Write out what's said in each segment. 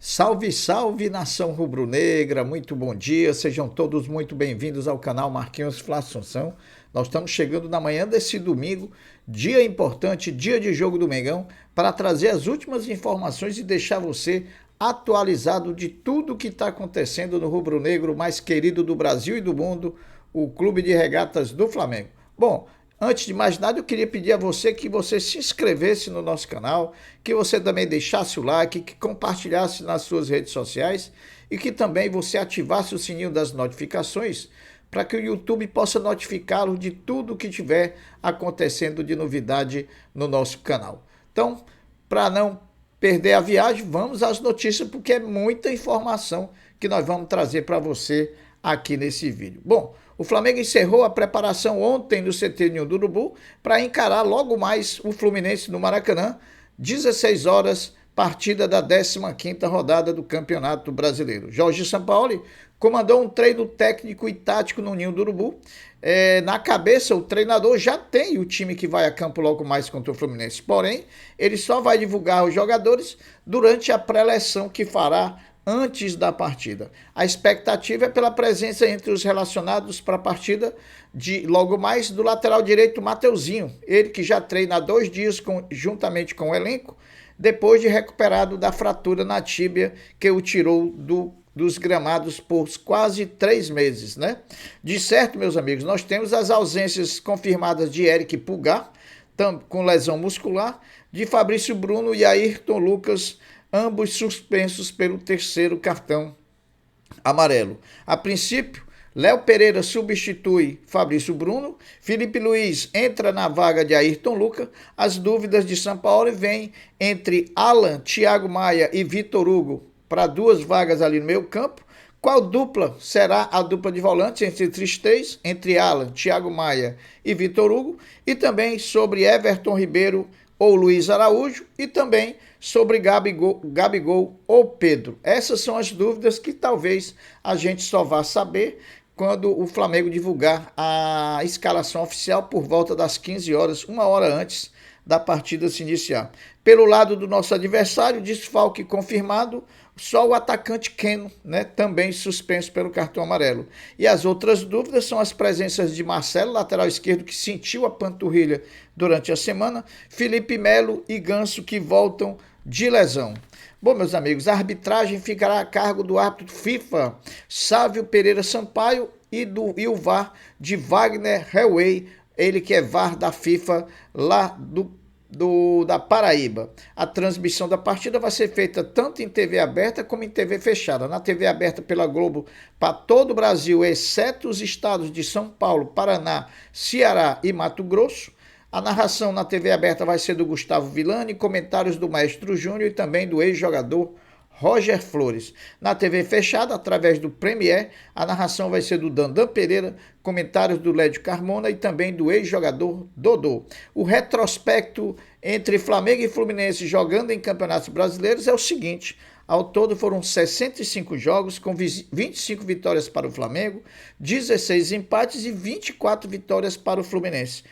Salve, salve, nação rubro-negra, muito bom dia, sejam todos muito bem-vindos ao canal Marquinhos Flá Assunção. Nós estamos chegando na manhã desse domingo, dia importante, dia de jogo do Mengão, para trazer as últimas informações e deixar você atualizado de tudo que está acontecendo no rubro-negro mais querido do Brasil e do mundo, o Clube de Regatas do Flamengo. Bom, antes de mais nada, eu queria pedir a você que você se inscrevesse no nosso canal, que você também deixasse o like, que compartilhasse nas suas redes sociais e que também você ativasse o sininho das notificações para que o YouTube possa notificá-lo de tudo que tiver acontecendo de novidade no nosso canal. Então, para não perder a viagem, vamos às notícias, porque é muita informação que nós vamos trazer para você aqui nesse vídeo. Bom, o Flamengo encerrou a preparação ontem no CT Ninho do Urubu para encarar logo mais o Fluminense no Maracanã, 16 horas, partida da 15ª rodada do Campeonato Brasileiro. Jorge Sampaoli comandou um treino técnico e tático no Ninho do Urubu. Na cabeça, o treinador já tem o time que vai a campo logo mais contra o Fluminense, porém, ele só vai divulgar os jogadores durante a pré-eleção que fará antes da partida. A expectativa é pela presença entre os relacionados para a partida de logo mais do lateral direito Mateuzinho, ele que já treina há 2 dias juntamente com o elenco, depois de recuperado da fratura na tíbia que o tirou dos gramados por quase 3 meses, né? De certo, meus amigos, nós temos as ausências confirmadas de Eric Pulgar, com lesão muscular, de Fabrício Bruno e Ayrton Lucas, ambos suspensos pelo 3º cartão amarelo. A princípio, Léo Pereira substitui Fabrício Bruno, Felipe Luiz entra na vaga de Ayrton Lucas. As dúvidas de Sampaoli vêm entre Alan, Thiago Maia e Vitor Hugo para 2 vagas ali no meio campo. Qual dupla será a dupla de volantes entre os 3, entre Alan, Thiago Maia e Vitor Hugo? E também sobre Everton Ribeiro ou Luiz Araújo, e também sobre Gabigol ou Pedro. Essas são as dúvidas que talvez a gente só vá saber quando o Flamengo divulgar a escalação oficial por volta das 15 horas, 1 hora antes da partida se iniciar. Pelo lado do nosso adversário, desfalque confirmado, só o atacante Keno, né, também suspenso pelo cartão amarelo. E as outras dúvidas são as presenças de Marcelo, lateral esquerdo, que sentiu a panturrilha durante a semana, Felipe Melo e Ganso, que voltam de lesão. Bom, meus amigos, a arbitragem ficará a cargo do árbitro FIFA, Sávio Pereira Sampaio, e o VAR de Wagner Helway, ele que é VAR da FIFA lá da Paraíba. A transmissão da partida vai ser feita tanto em TV aberta como em TV fechada. Na TV aberta pela Globo para todo o Brasil, exceto os estados de São Paulo, Paraná, Ceará e Mato Grosso. A narração na TV aberta vai ser do Gustavo Villani, comentários do Maestro Júnior e também do ex-jogador Roger Flores. Na TV fechada, através do Premier, a narração vai ser do Dandan Pereira, comentários do Lédio Carmona e também do ex-jogador Dodô. O retrospecto entre Flamengo e Fluminense jogando em campeonatos brasileiros é o seguinte: ao todo foram 65 jogos, com 25 vitórias para o Flamengo, 16 empates e 24 vitórias para o Fluminense.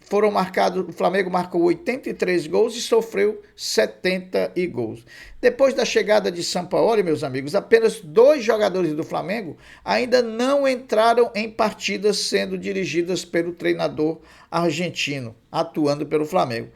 O Flamengo marcou 83 gols e sofreu 70 gols. Depois da chegada de Sampaoli, meus amigos, apenas 2 jogadores do Flamengo ainda não entraram em partidas sendo dirigidas pelo treinador argentino, atuando pelo Flamengo.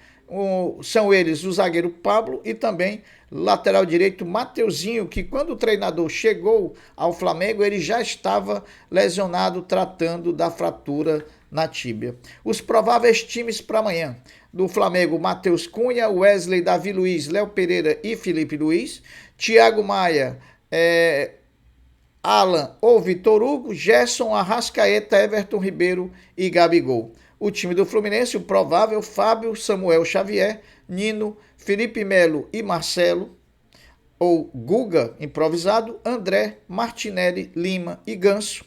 São eles o zagueiro Pablo e também lateral direito Mateuzinho, que quando o treinador chegou ao Flamengo, ele já estava lesionado, tratando da fratura na tíbia. Os prováveis times para amanhã: do Flamengo, Matheus Cunha, Wesley, Davi Luiz, Léo Pereira e Felipe Luiz, Thiago Maia, Alan ou Vitor Hugo, Gerson, Arrascaeta, Everton Ribeiro e Gabigol. O time do Fluminense, o provável: Fábio, Samuel Xavier, Nino, Felipe Melo e Marcelo, ou Guga, improvisado, André, Martinelli, Lima e Ganso,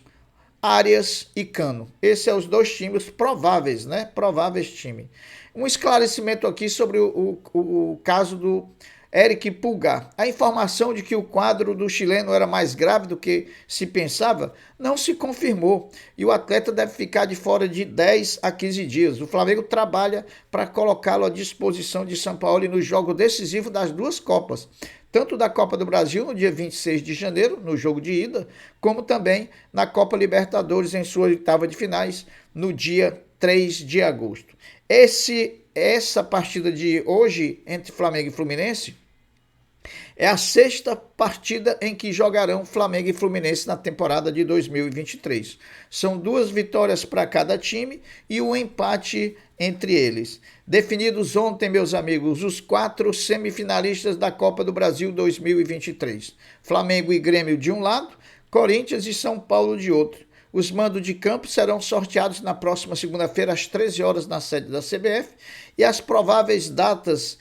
Arias e Cano. Esses são os 2 times prováveis, né? Prováveis time. Um esclarecimento aqui sobre o caso do Eric Pulgar. A informação de que o quadro do chileno era mais grave do que se pensava não se confirmou e o atleta deve ficar de fora de 10 a 15 dias. O Flamengo trabalha para colocá-lo à disposição de Sampaoli no jogo decisivo das duas Copas, tanto da Copa do Brasil no dia 26 de janeiro, no jogo de ida, como também na Copa Libertadores em sua oitava de finais, no dia 3 de agosto. Essa partida de hoje entre Flamengo e Fluminense é a sexta partida em que jogarão Flamengo e Fluminense na temporada de 2023. São 2 vitórias para cada time e um empate entre eles. Definidos ontem, meus amigos, os 4 semifinalistas da Copa do Brasil 2023. Flamengo e Grêmio de um lado, Corinthians e São Paulo de outro. Os mandos de campo serão sorteados na próxima segunda-feira, às 13 horas, na sede da CBF, e as prováveis datas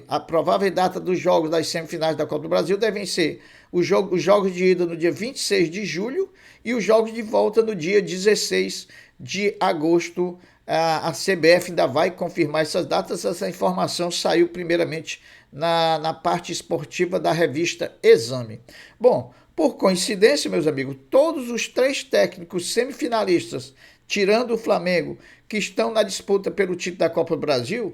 a provável data dos jogos das semifinais da Copa do Brasil devem ser os jogos de ida no dia 26 de julho e os jogos de volta no dia 16 de agosto. A CBF ainda vai confirmar essas datas. Essa informação saiu primeiramente na parte esportiva da revista Exame. Bom, por coincidência, meus amigos, todos os 3 técnicos semifinalistas, tirando o Flamengo, que estão na disputa pelo título da Copa do Brasil,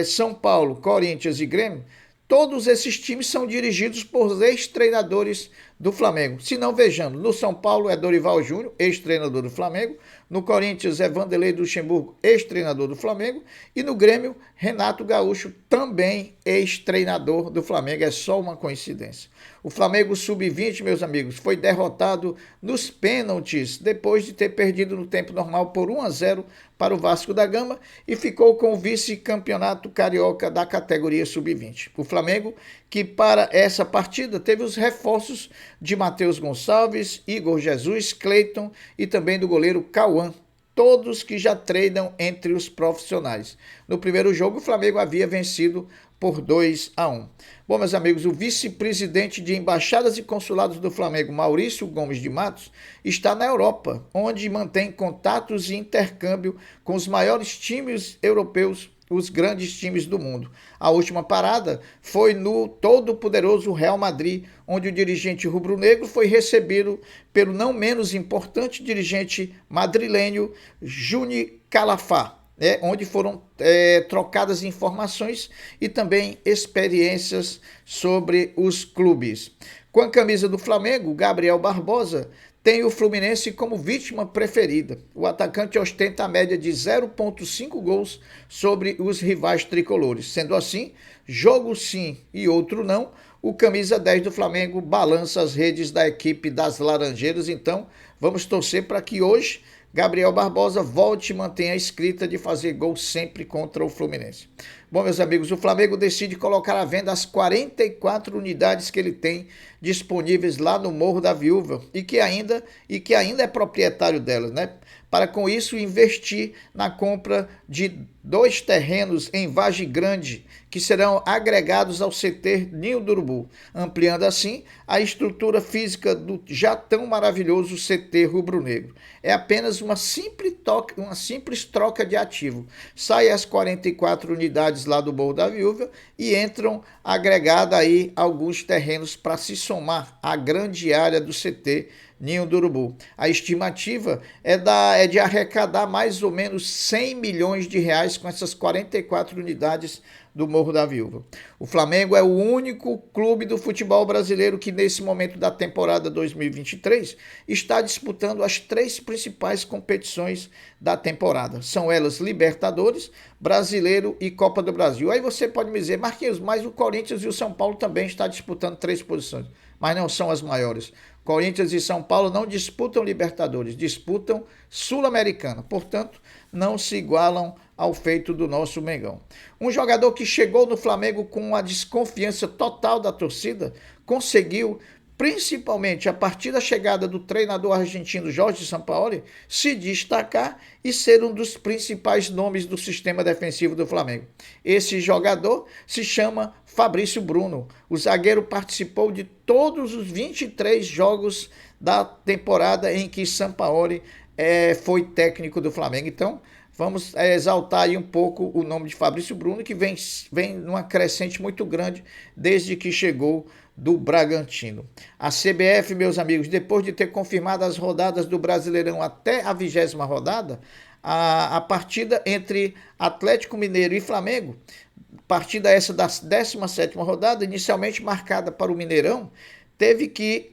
São Paulo, Corinthians e Grêmio, todos esses times são dirigidos por ex-treinadores do Flamengo. Se não, vejamos, no São Paulo é Dorival Júnior, ex-treinador do Flamengo, no Corinthians é Vanderlei Luxemburgo, ex-treinador do Flamengo, e no Grêmio, Renato Gaúcho, também ex-treinador do Flamengo. É só uma coincidência. O Flamengo Sub-20, meus amigos, foi derrotado nos pênaltis depois de ter perdido no tempo normal por 1-0 para o Vasco da Gama e ficou com o vice-campeonato carioca da categoria Sub-20. O Flamengo, que para essa partida teve os reforços de Matheus Gonçalves, Igor Jesus, Cleiton e também do goleiro Cauã, todos que já treinam entre os profissionais. No primeiro jogo, o Flamengo havia vencido por 2-1. Bom, meus amigos, o vice-presidente de embaixadas e consulados do Flamengo, Maurício Gomes de Matos, está na Europa, onde mantém contatos e intercâmbio com os maiores times europeus, os grandes times do mundo. A última parada foi no todo-poderoso Real Madrid, onde o dirigente rubro-negro foi recebido pelo não menos importante dirigente madrilenho, Juni Calafá, onde foram trocadas informações e também experiências sobre os clubes. Com a camisa do Flamengo, Gabriel Barbosa tem o Fluminense como vítima preferida. O atacante ostenta a média de 0,5 gols sobre os rivais tricolores. Sendo assim, jogo sim e outro não, o camisa 10 do Flamengo balança as redes da equipe das Laranjeiras. Então, vamos torcer para que hoje Gabriel Barbosa volte e mantenha a escrita de fazer gol sempre contra o Fluminense. Bom, meus amigos, o Flamengo decide colocar à venda as 44 unidades que ele tem disponíveis lá no Morro da Viúva e que ainda é proprietário delas, né? Para com isso investir na compra de 2 terrenos em Vargem Grande, que serão agregados ao CT Ninho do Urubu, ampliando assim a estrutura física do já tão maravilhoso CT rubro-negro. É apenas uma simples troca de ativo. Sai as 44 unidades lá do Morro da Viúva e entram agregada aí alguns terrenos para se somar à grande área do CT Ninho do Urubu. A estimativa é de arrecadar mais ou menos 100 milhões de reais com essas 44 unidades do Morro da Viúva. O Flamengo é o único clube do futebol brasileiro que nesse momento da temporada 2023 está disputando as 3 principais competições da temporada. São elas Libertadores, Brasileiro e Copa do Brasil. Aí você pode me dizer, Marquinhos, mas o Corinthians e o São Paulo também estão disputando 3 posições, mas não são as maiores. Corinthians e São Paulo não disputam Libertadores, disputam Sul-Americana. Portanto, não se igualam ao feito do nosso Mengão. Um jogador que chegou no Flamengo com a desconfiança total da torcida, conseguiu, principalmente a partir da chegada do treinador argentino Jorge Sampaoli, se destacar e ser um dos principais nomes do sistema defensivo do Flamengo. Esse jogador se chama Fabrício Bruno. O zagueiro participou de todos os 23 jogos da temporada em que Sampaoli foi técnico do Flamengo. Então, vamos exaltar aí um pouco o nome de Fabrício Bruno, que vem numa crescente muito grande desde que chegou do Bragantino. A CBF, meus amigos, depois de ter confirmado as rodadas do Brasileirão até a 20ª rodada, a partida entre Atlético Mineiro e Flamengo, partida essa da 17ª rodada, inicialmente marcada para o Mineirão, teve que,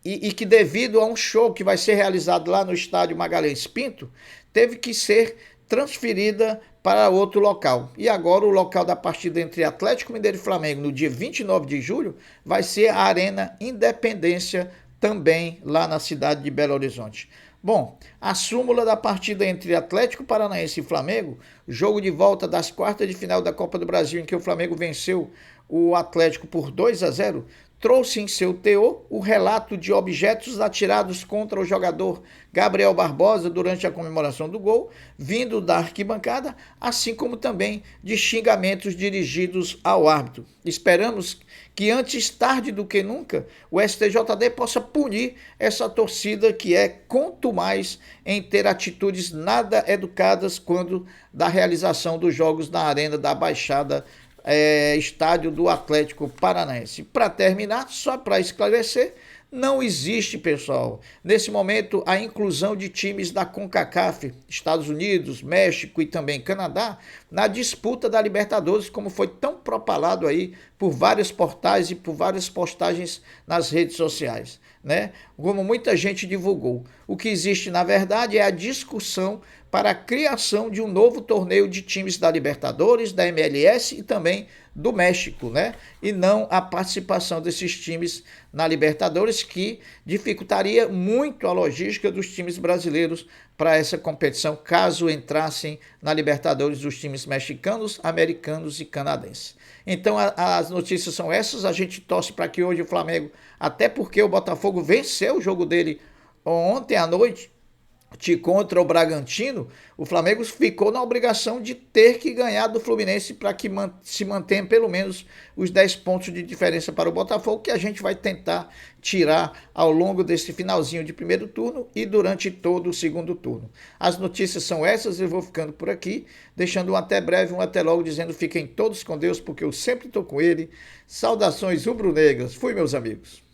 e que devido a um show que vai ser realizado lá no estádio Magalhães Pinto, teve que ser transferida para outro local. E agora o local da partida entre Atlético Mineiro e Flamengo, no dia 29 de julho, vai ser a Arena Independência, também lá na cidade de Belo Horizonte. Bom, a súmula da partida entre Atlético Paranaense e Flamengo, jogo de volta das quartas de final da Copa do Brasil, em que o Flamengo venceu o Atlético por 2-0, trouxe em seu teor o relato de objetos atirados contra o jogador Gabriel Barbosa durante a comemoração do gol, vindo da arquibancada, assim como também de xingamentos dirigidos ao árbitro. Esperamos que antes tarde do que nunca o STJD possa punir essa torcida que é contumaz em ter atitudes nada educadas quando da realização dos jogos na Arena da Baixada, estádio do Atlético Paranaense. Para terminar, só para esclarecer, não existe, pessoal, nesse momento, a inclusão de times da CONCACAF, Estados Unidos, México e também Canadá, na disputa da Libertadores, como foi tão propalado aí por vários portais e por várias postagens nas redes sociais, né? Como muita gente divulgou. O que existe, na verdade, é a discussão para a criação de um novo torneio de times da Libertadores, da MLS e também do México, né? E não a participação desses times na Libertadores, que dificultaria muito a logística dos times brasileiros para essa competição, caso entrassem na Libertadores os times mexicanos, americanos e canadenses. Então as notícias são essas, a gente torce para que hoje o Flamengo, até porque o Botafogo venceu o jogo dele ontem à noite, contra o Bragantino, o Flamengo ficou na obrigação de ter que ganhar do Fluminense para que se mantenha pelo menos os 10 pontos de diferença para o Botafogo, que a gente vai tentar tirar ao longo desse finalzinho de primeiro turno e durante todo o segundo turno. As notícias são essas, eu vou ficando por aqui, deixando um até breve, um até logo, dizendo fiquem todos com Deus, porque eu sempre estou com ele. Saudações rubro-negras. Fui, meus amigos.